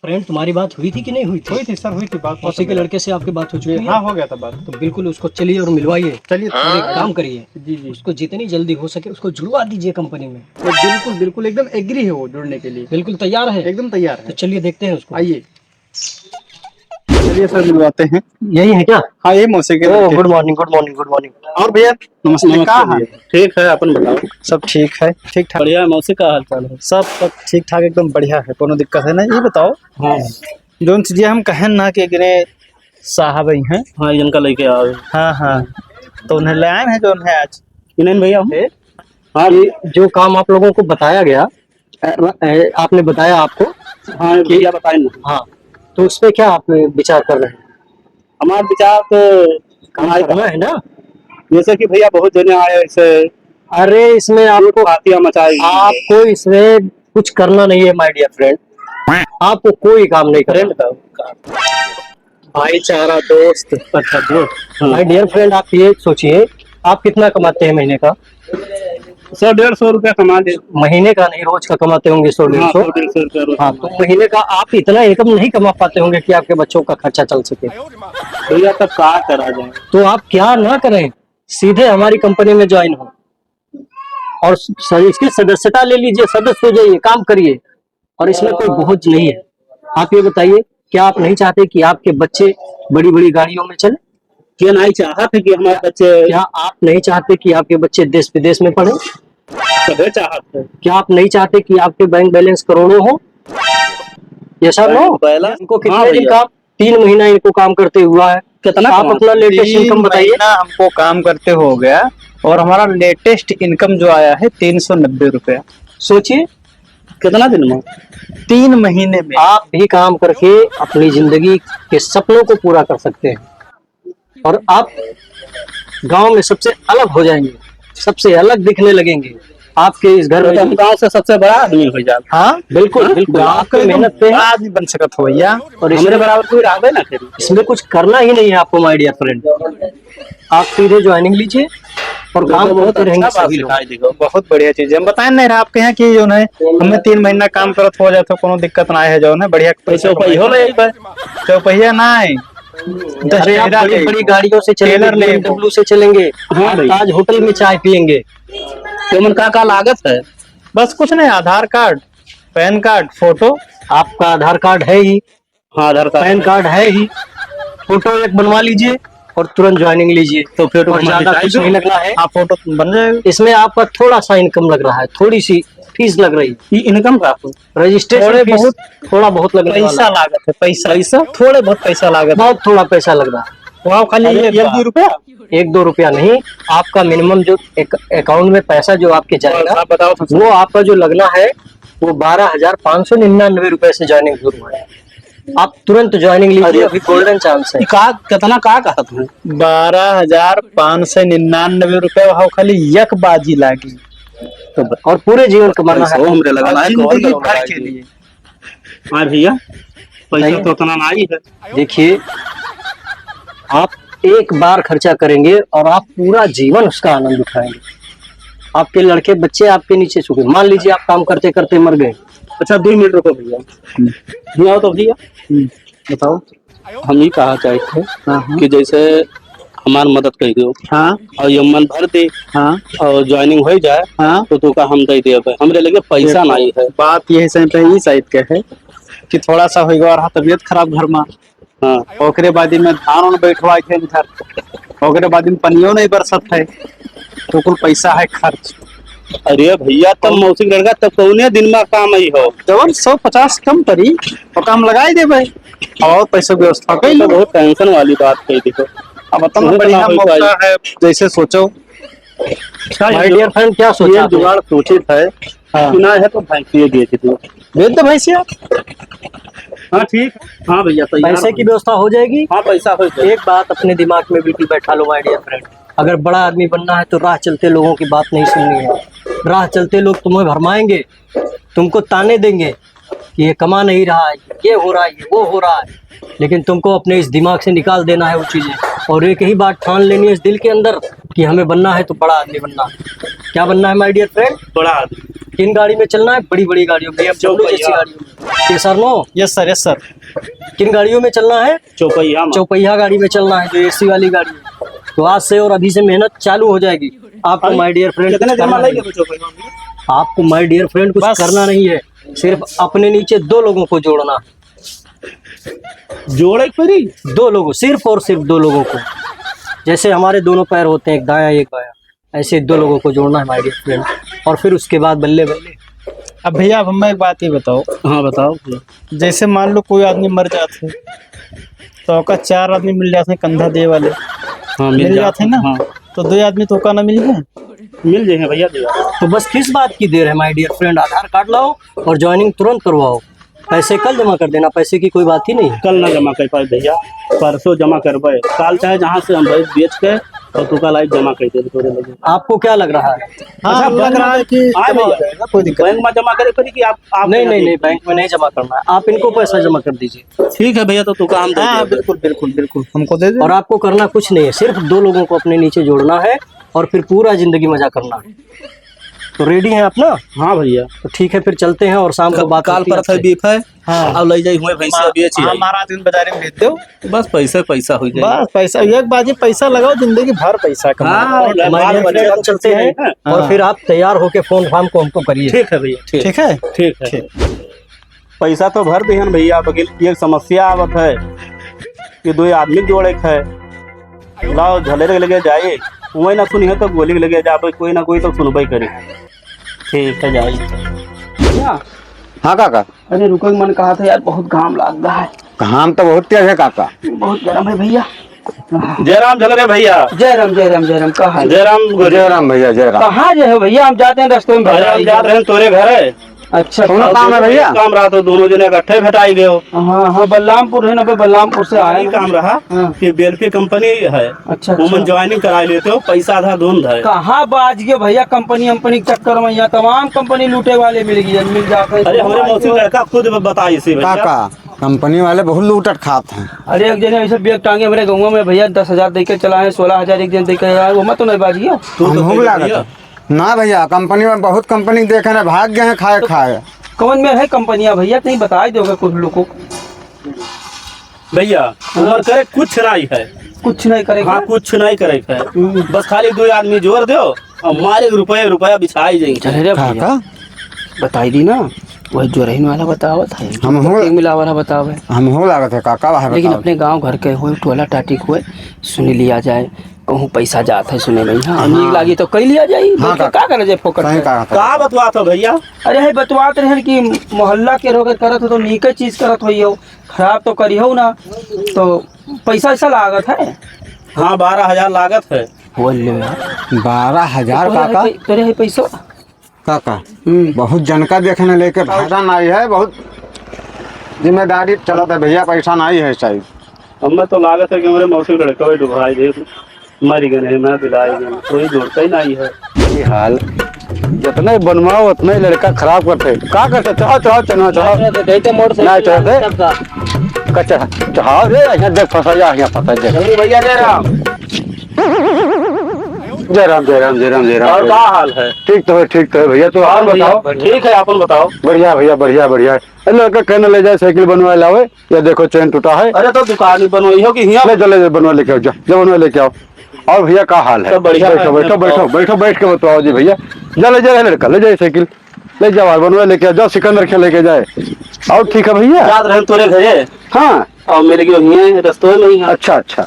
Friend, तुम्हारी बात हुई थी कि नहीं हुई थी? हुई थी सर, हुई थी बात। उसी के लड़के से आपकी बात हो चुकी है? हाँ, हो गया था बात। तो बिल्कुल उसको चलिए और मिलवाइए। चलिए और एक काम करिए, जी जी, उसको जितनी जल्दी हो सके उसको जुड़वा दीजिए कंपनी में। वो बिल्कुल बिल्कुल एकदम एग्री है वो जुड़ने के लिए, बिल्कुल तैयार है? एकदम तैयार तो है। चलिए देखते हैं उसको। आइए, चलिए सर मिलवाते हैं। यही है क्या? हाँ, ये मौसी के ओह, लड़के। Good morning, good morning, good morning. और भैया नमस्ते, कहाँ हाल? ठीक है, अपन बताओ। सब ठीक है, ठीक ठाक। बढ़िया। मौसी का हाल चाल है? सब ठीक ठाक, एकदम बढ़िया है, कोनो दिक्कत है नहीं। ये बताओ, हाँ जोन चीजें हम कहें ना कि गिरे साहब ही हैं। हाँ, इनका लेके आओ। हाँ हाँ, तो उन्हें ले आए हैं जो उन्हें आज। इन्हें भैया हूँ। हाँ, ये जो काम आप लोगों को बताया गया, आपने बताया आपको। हाँ भैया बताए ना। हाँ, तो उस पे क्या आप विचार कर रहे हैं? हमारा विचार तो काम करना है ना? जैसे कि भैया बहुत जने आए ऐसे अरे इसमें आपको मचाई। आपको इसमें कुछ करना नहीं है माय डियर फ्रेंड। आपको कोई काम नहीं करना। भाईचारा, दोस्त। अच्छा दोस्त। माय डियर फ्रेंड, आप ये सोचिए, आप कितना कमाते हैं महीने का? 100-150 रुपया कमा ले। महीने का नहीं, रोज का कमाते होंगे 100-150। 100-150 रुपया रोज। हाँ, तो महीने का आप इतना इनकम नहीं कमा पाते होंगे कि आपके बच्चों का खर्चा चल सके। भैया तब क्या करा जाए? तो आप क्या ना करें, सीधे हमारी कंपनी में ज्वाइन हो और इसकी सदस्यता ले लीजिए, सदस्य हो जाइए, काम करिए। और इसमें कोई बोझ नहीं है। आप ये बताइए, क्या आप नहीं चाहते कि आपके बच्चे बड़ी बड़ी गाड़ियों में चले? क्या नहीं चाहत है कि हमारे बच्चे? क्या आप नहीं चाहते कि आपके बच्चे देश विदेश में पढ़े? सभी चाहत है। क्या आप नहीं चाहते कि आपके बैंक बैलेंस करोड़ों हो? ये सब नो। इनको कितने दिन का, 3 महीना इनको काम करते हुआ है। कितना आप अपना लेटेस्ट इनकम बताइए। हमको काम करते हो गया और हमारा लेटेस्ट इनकम जो आया है 390 रुपया। सोचिए, कितना दिन में? 3 महीने में आप भी काम करके अपनी जिंदगी के सपनों को पूरा कर सकते हैं और आप गांव में सबसे अलग हो जाएंगे, सबसे अलग दिखने लगेंगे। आपके इस घर तो हम में गाँव से सबसे बड़ा आदमी हो जाए। हाँ बिल्कुल बिल्कुल, गाँव आपकी का मेहनत पे है। आदमी बन सकत हो भैया। और हमारे बराबर कोई रहे ना फिर। इसमें कुछ करना ही नहीं है आपको माय डियर फ्रेंड। आप सीधे ज्वाइनिंग लीजिए और काम करते रहेंगे सभी लोग। देखो बहुत बढ़िया चीज है। हम बताए नहीं रहा आपके यहाँ की जो है हमें 3 महीना काम करत हो जाए तो कोनो दिक्कत ना है जो है बढ़िया पैसे हो ले। चौपहिया ना है। अरे आप बड़ी बड़ी गाड़ियों से चलेंगे, टेलर ले BMW से चलेंगे, हाँ भाई। ताज होटल में चाय पियेंगे। तो मन का लागत है? बस कुछ नहीं, आधार कार्ड, पैन कार्ड, फोटो। आपका आधार कार्ड है ही, हाँ आधार कार्ड, पैन कार्ड है ही, फोटो एक बनवा लीजिए और तुरंत ज्वाइनिंग लीजिए। तो फिर और ज्यादा कुछ नहीं लगना है। हाँ फोटो बन जाएगा। इसमें आपका थोड़ा सा इनकम लग रहा है, थोड़ी सी फीस लग रही है, ये इनकम का रजिस्ट्रेशन फीस थोड़ा बहुत लगने पैसा वाला है। लागत है, पैसा थोड़े बहुत पैसा लागत है। बहुत थोड़ा पैसा लग रहा है। वहाँ खाली अरे 1-2 रुपया। 1-2 रुपया नहीं, आपका मिनिमम जो अकाउंट में पैसा जो आपके जाएगा, आप बताओ तो। वो आपका जो लगना है वो 12,599 रुपए से ज्वाइनिंग शुरू है। आप तुरंत ज्वाइनिंग लीजिए, अभी गोल्डन चांस है। कितना का कहत है? 12,599 रुपया वहाँ खाली एक बाजी लागी और पूरे जीवन कमाना है। हमरे लगाना है जिंदगी भर के लिए। हाँ भैया, पैसा नहीं। तो उतना नहीं है। देखिए, आप एक बार खर्चा करेंगे और आप पूरा जीवन उसका आनंद उठाएंगे। आपके लड़के बच्चे आपके नीचे झुके। मान लीजिए आप काम करते करते मर गए। अच्छा 2 मिनट रुको भैया। भैया तो भैया बताओ। हम ही कहा चाहते थे कि जैसे हमारी मदद कर दो। हाँ और ये मन भर दे। हाँ और ज्वाइनिंग हो जाए हाँ, तो तू का हम दे दे। हमरे लगे पैसा नहीं है। बात ये है पे ही साइड के है कि थोड़ा सा होगा और तबियत खराब घर में। हाँ ओकरे बाद में धान बैठवाए थे इधर, ओकरे बाद में पनियो नहीं बरसत है तो कुल पैसा है खर्च। अरे भैया तब मौसी लड़का तब कौने दिन में काम ही हो जवन 150 कम पड़ी और काम लगाई देवे और पैसा की व्यवस्था कर तो लो। बहुत टेंशन वाली बात कही देखो। अब इतना बढ़िया मौका है, जैसे सोचो। माय डियर फ्रेंड, क्या सोचा ये जुगाड़ सोचे थे। हाँ। सुना है तो भैंसिए दिए थे तू। भेज दो भैंसिया। हाँ ठीक। हाँ भैया तैयार। पैसे की व्यवस्था हो जाएगी। हाँ पैसा हो जाए। एक बात अपने दिमाग में बिल्कुल बैठा लो माय डियर फ्रेंड, अगर बड़ा आदमी बनना है तो राह चलते लोगों की बात नहीं सुननी है। राह चलते लोग तुम्हें भरमाएंगे, तुमको ताने देंगे कि ये कमा नहीं रहा है, ये हो रहा है, ये वो हो रहा है, लेकिन तुमको अपने इस दिमाग से निकाल देना है वो चीजें और एक ही बात ठान लेनी है इस दिल के अंदर कि हमें बनना है तो बड़ा आदमी बनना है। क्या बनना है माय डियर फ्रेंड? बड़ा आदमी। किन गाड़ी में चलना है? बड़ी बड़ी गाड़ियों में, BMW जैसी गाड़ियों में? Sir no. Yes sir, yes sir. किन गाड़ियों में चलना है? चौपहिया में। चौपहिया गाड़ी में चलना है, जो AC वाली गाड़ी है। तो आज से और अभी से मेहनत चालू हो जाएगी। आपको माय डियर फ्रेंड कितने जमा लगेगा चौपहिया में? आपको माय डियर फ्रेंड कुछ करना नहीं है, सिर्फ अपने नीचे 2 लोगों को जोड़ना। जोड़े परी 2 लोगों, सिर्फ और सिर्फ 2 लोगों को। जैसे हमारे दोनों पैर होते हैं, एक दायां एक बायां, ऐसे 2 लोगों को जोड़ना है माय डियर फ्रेंड। और फिर उसके बाद बल्ले बल्ले। अब भैया अब हमें एक बात ये बताओ, हाँ बताओ। जैसे मान लो कोई आदमी मर जाते तो ओका 4 आदमी मिल जाते कंधा दे वाले, हाँ मिल जाते ना। हाँ तो 2 आदमी तो ओका ना मिल गए, मिल जाएंगे भैया दिया। तो बस किस बात की देर है my dear friend? Aadhaar card लाओ और ज्वाइनिंग तुरंत करवाओ। पैसे कल जमा कर देना, पैसे की कोई बात ही नहीं है। कल ना जमा कर पाए भैया, परसों जमा करवाए। काल चाहे जहाँ से हम भैंस बेच के और तू का लाइट जमा कर दे तोरे लगे। आपको क्या लग रहा है? हाँ लग रहा है कि हाँ जमा हो भैया, जाएगा, कोई दिक्कत बैंक में जमा करे पड़ी कि आप नहीं नहीं नहीं, बैंक में नहीं जमा करना है, आप इनको पैसा जमा कर दीजिए। ठीक है भैया, तो तू का हम दे हाँ देंगे। बिल्कुल बिल्कुल बिल्कुल हमको दे दे। और आपको करना कुछ नहीं है, सिर्फ 2 लोगों को अपने नीचे जोड़ना है और फिर पूरा जिंदगी मजा करना है। तो रेडी हैं आप ना? हाँ भैया, तो ठीक है, फिर चलते हैं और शाम को बात काल होती है पर आपसे। बीफ है। हाँ। अब ले जाई हुए भैंसा बेच ही आई। हमारा दिन बाजार में भेज दो, बस पैसा पैसा हो जाए। बस पैसा एक बाजी पैसा लगाओ, जिंदगी भर पैसा कमाओ। हाँ माय डियर फ्रेंड, हम चलते हैं और फिर आप तैयार होके फोन फार्म को हमको करिए। ठीक है भैया, ठीक ठीक है ठीक है। पैसा तो भर दिहन भैया, बकिल एक समस्या आवत है कि 2 आदमी जोड़े है। लाओ झले लगे जाए, वही ना सुनी है तो गोली लगे जाए, कोई ना कोई तो सुनबई करे। ठीक है जाइए। हाँ काका, अरे रुको, मन कहा था यार, बहुत घाम लग रहा है, काम तो बहुत तेज है काका। बहुत गर्म है भैया। जयराम झल रहे भैया। जय राम जय राम जय राम। कहा जयराम जय राम भैया, जय राम। कहाँ जो है भैया? हम जाते हैं रास्ते में भैया हम जा रहे हैं तोरे घर है। अच्छा कौन काम है भैया? काम रहा तो दोनों जने इकट्ठे भेटाई गए हो। हाँ हाँ, बलरामपुर है ना, बलरामपुर से आए यही हैं। काम रहा हाँ। कि बेलफी कंपनी है, अच्छा वुमन ज्वाइनिंग करा लेते हो, पैसा आधा धुंध है। कहाँ बाज गए भैया, कंपनी के चक्कर में यहाँ तमाम कंपनी लूटे वाले मिल जाते हैं। अरे हमारे मौसी लड़का खुद बताई इसी भैया। काका, कंपनी वाले बहुत लूटट खाते हैं। अरे एक जने ऐसे बैग टांगे मेरे गाँव में भैया, 10,000 दे के चलाए, 16,000 एक जन दे के आए, वो मत तो नहीं बाज गया। तू तो हम भैया। लागत है। ना भैया, कंपनी में बहुत कंपनी देखे ना, भाग गए हैं खाए खाए। कौन में है कंपनियां भैया? कहीं बता दोगे कुछ लोगों को? भैया उधर करे कुछ नहीं है। कुछ नहीं करेगा। हाँ कुछ नहीं करे है, बस खाली 2 आदमी जोड़ दो और मारे रुपया बिछाई जाएंगे। चल रे भैया, काका, बताई दी ना, वही जो रहने वाला बतावा था, हम हो मिला वाला बतावा है। हम हो लागत है काका, वह लेकिन बताओ। अपने गांव घर के हुए, टोला टाटी हुए, सुन लिया जाए, कहूँ पैसा जाता है सुने नहीं। हाँ नीक लागी तो कई लिया जाए। हाँ, क्या करे जाए फोकट सही में? कहा था। का बतवा तो भैया? अरे है बतवात रहे कि मोहल्ला के रोग करत हो तो नीक चीज करत हो, खराब तो करी हो ना, तो पैसा ऐसा लागत है। हाँ 12,000 लागत है। बोल ले यार, 12,000 काका। तेरे है पैसा। काका बहुत जनका देखने लेके भाषा नहीं है, बहुत जिम्मेदारी चलता है भैया, पैसा नहीं है शायद। हमें तो लागत है कि हमारे मौसी लड़का भी डुबाई दे, मर गए, मैं बिलाई गए, कोई जोड़ता ही नहीं है। ये हाल जितना बनवाओ उतना ही लड़का खराब करते। का करते? चढ़ाओ चढ़ाओ चढ़ाओ चढ़ाओ नहीं चढ़ते कच्चा चढ़ाओ रे, यहाँ देख फंसा जा, यहाँ फंसा जा। भैया जय राम। जय राम जय राम जय राम जय और राम। क्या हाल है? ठीक तो है भैया। तो आप बताओ। ठीक है, अपन बताओ। बढ़िया भैया, बढ़िया बढ़िया। अरे लड़का कहने ले जाए साइकिल बनवा लाओ, या देखो चैन टूटा है। अरे तो दुकान बनवाई हो कि यहाँ? ले चले बनवा लेके आओ, जा बनवा लेके आओ। और भैया का हाल है? सब बढ़िया है। बैठो बैठो बैठो बैठो, बैठ के बताओ जी भैया। जा ले जाए लड़का, ले जाए साइकिल, ले जाओ बनवा लेके आओ, जाओ सिकंदर खेल लेके जाए। और ठीक है भैया। याद रहे तोरे घरे। हाँ और मेरे के यहाँ रस्तों में ही है। अच्छा अच्छा,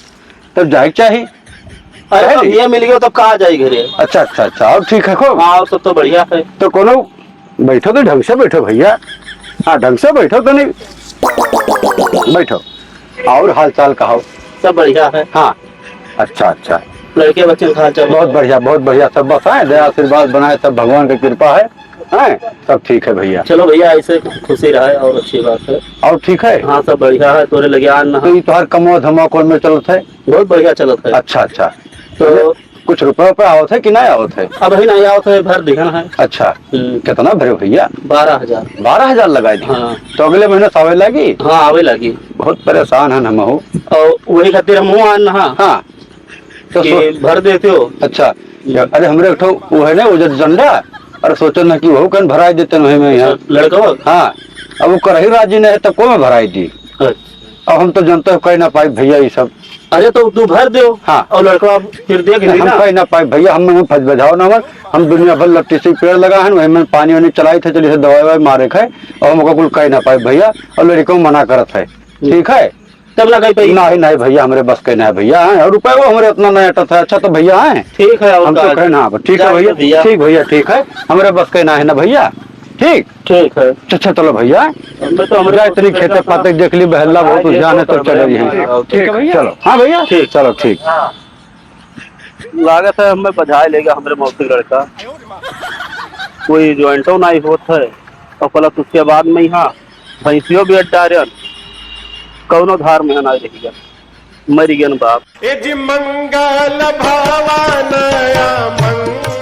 तब जाए चाहिए। अरे तो ये मिल गया तब कहाँ जाए घरे? अच्छा अच्छा अच्छा, और ठीक है खूब। हाँ और सब तो बढ़िया है। तो कोनो बैठो तो ढंग से बैठो भैया। हाँ ढंग से बैठो तो नहीं बैठो। और हाल चाल कहो? सब बढ़िया है। हाँ अच्छा अच्छा, लड़के बच्चे खा चलो। बहुत बढ़िया सब बस है, दया आशीर्वाद बनाए, सब भगवान की कृपा है। सब ठीक है भैया। चलो भैया, ऐसे खुशी रहे और अच्छी बात है। और ठीक है। हाँ सब बढ़िया है, तोरे लगे आन तो तो हर कमो धमाकोल में चलत है। बहुत बढ़िया चलत है। अच्छा अच्छा, तो कुछ रुपये आवत है कि नहीं आवत है? अब ही नहीं आवत है, भर दिखन है। अच्छा, कितना भरे भैया? 12,000। 12,000 लगाए दी। हाँ। तो अगले महीने सावे लगी। हाँ आवे लगी। बहुत परेशान है हम। और वही खातिर हम आन। हाँ हाँ, तो भर देते हो। अच्छा, अरे हमरे एक ठो वो है ना वो जो डंडा, अरे सोचो ना कि वो कन भराई देते हैं में यहाँ लड़का हाँ। अब वो करही राजी नहीं है तो को में भराई दी। अब हम तो जानते हो कह ना पाई भैया ये सब। अरे तो तू भर दो। हाँ और लड़का फिर दे के हम कह ना पाई भैया, हम फंस बजाओ ना हम दुनिया भर लट्टी से पेड़ लगा है वही में पानी वानी चलाई थे चलिए दवाई ववाई मारे खाए और हमको कुल कह ना पाई भैया, और लड़कों मना करत है ठीक है तब लगा पाई नहीं नहीं भैया हमारे बस कहना है भैया है, और रुपए वो हमारे उतना नहीं अटत है। अच्छा तो भैया है ठीक है हम तो कहना ठीक है भैया, ठीक भैया ठीक है हमारे बस कहना है ना भैया, ठीक ठीक है। अच्छा चलो भैया, मैं तो हमारे इतनी खेते पाते देख ली बहला बहुत जान है तो चले हैं ठीक है भैया, चलो हाँ भैया ठीक चलो ठीक। लागत है हमें बधाई लेगा हमारे मौसी लड़का, कोई ज्वाइंटो नहीं होता है और प्लस उसके बाद में यहाँ भैंसियों भी अड्डा रहा कौनो धार में ना रहेगा मरी गन बाप। मंगल भवन मंगल